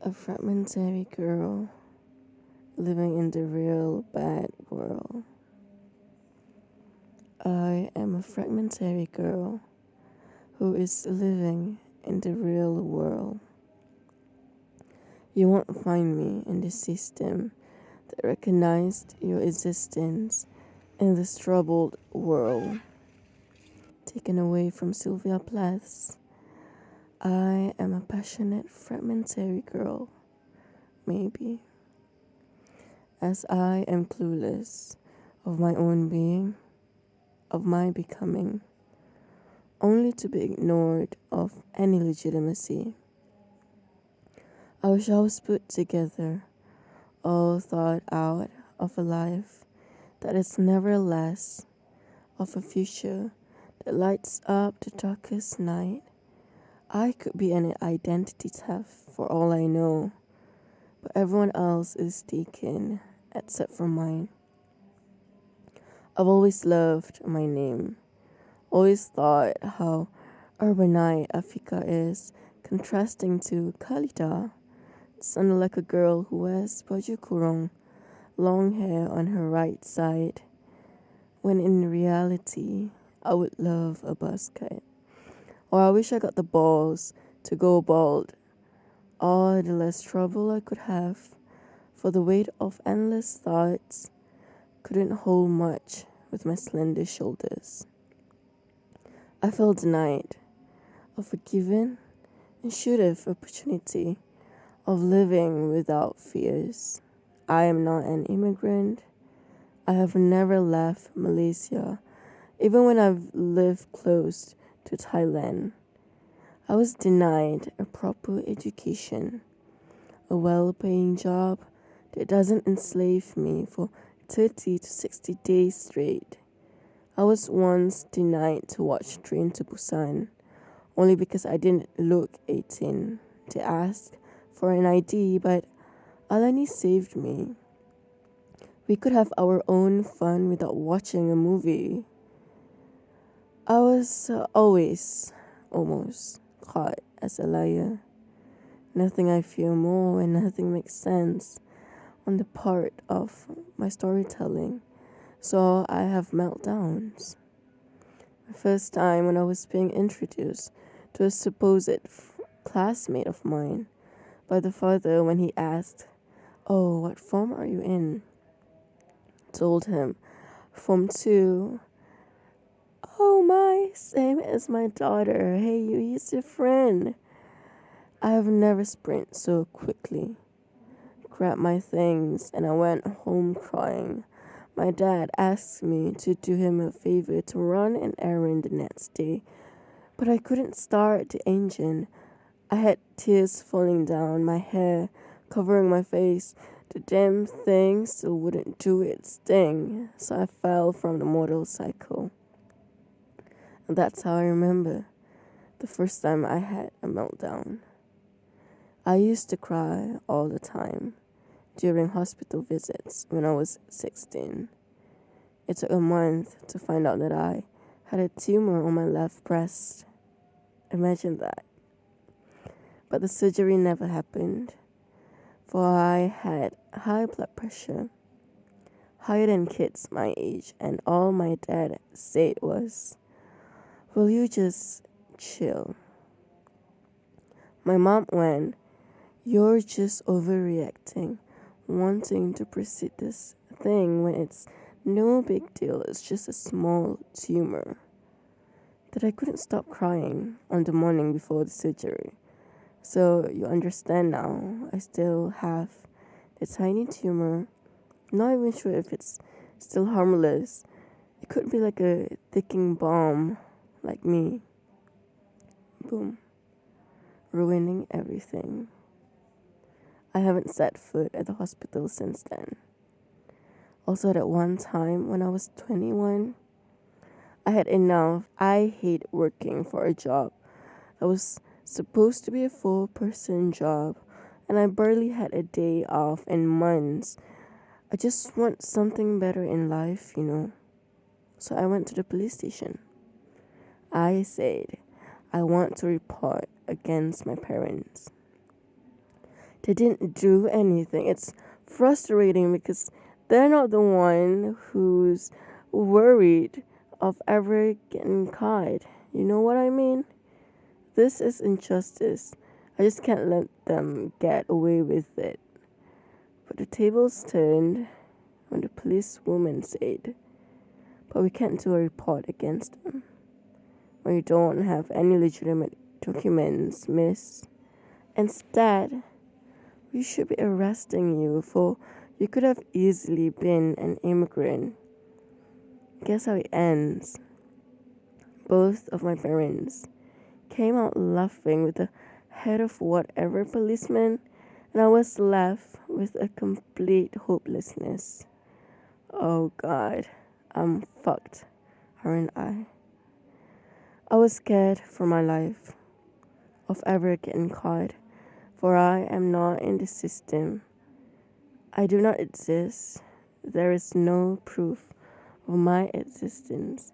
A fragmentary girl living in the real bad world. I am a fragmentary girl who is living in the real world. You won't find me in the system that recognized your existence in this troubled world. Taken away from Sylvia Plath's, I am a passionate fragmentary girl, maybe, as I am clueless of my own being, of my becoming, only to be ignored of any legitimacy. I wish I was put together, all thought out of a life that is never less, of a future that lights up the darkest night. I could be an identity theft for all I know, but everyone else is taken except for mine. I've always loved my name, always thought how urbanite Afiqa is, contrasting to Khalieda. It sounded like a girl who wears baju kurung, long hair on her right side, when in reality, I would love a buzz cut. Or I wish I got the balls to go bald. All the less trouble I could have, for the weight of endless thoughts couldn't hold much with my slender shoulders. I felt denied of a given and should have opportunity of living without fears. I am not an immigrant. I have never left Malaysia, even when I've lived close to Thailand. I was denied a proper education, a well-paying job that doesn't enslave me for 30 to 60 days straight. I was once denied to watch Train to Busan, only because I didn't look 18. They asked for an ID, but Alani saved me. We could have our own fun without watching a movie. I was always, almost, caught as a liar. Nothing I feel more and nothing makes sense on the part of my storytelling, so I have meltdowns. The first time when I was being introduced to a supposed classmate of mine by the father when he asked, "Oh, what form are you in?" Told him, "Form 2. "Oh my, same as my daughter. Hey, he's your friend." I have never sprinted so quickly. Grabbed my things and I went home crying. My dad asked me to do him a favor to run an errand the next day, but I couldn't start the engine. I had tears falling down my hair, covering my face. The damn thing still wouldn't do its thing, so I fell from the motorcycle. And that's how I remember the first time I had a meltdown. I used to cry all the time during hospital visits when I was 16. It took a month to find out that I had a tumor on my left breast. Imagine that. But the surgery never happened, for I had high blood pressure, higher than kids my age, and all my dad said was, "Will you just chill?" My mom went, "You're just overreacting, wanting to proceed this thing when it's no big deal, it's just a small tumor." That I couldn't stop crying on the morning before the surgery. So you understand now, I still have a tiny tumor. Not even sure if it's still harmless. It could be like a ticking bomb, like me. Boom. Ruining everything. I haven't set foot at the hospital since then. Also, at one time when I was 21, I had enough. I hate working for a job that was supposed to be a full-person job, and I barely had a day off in months. I just want something better in life, you know. So I went to the police station. I said, I want to report against my parents. They didn't do anything. It's frustrating because they're not the one who's worried of ever getting caught. You know what I mean? This is injustice. I just can't let them get away with it. But the tables turned when the policewoman said, "But we can't do a report against them. When you don't have any legitimate documents, miss. Instead, we should be arresting you for you could have easily been an immigrant." Guess how it ends? Both of my parents came out laughing with the head of whatever policeman, and I was left with a complete hopelessness. Oh God, I'm fucked, aren't I? I was scared for my life of ever getting caught, for I am not in the system. I do not exist. There is no proof of my existence.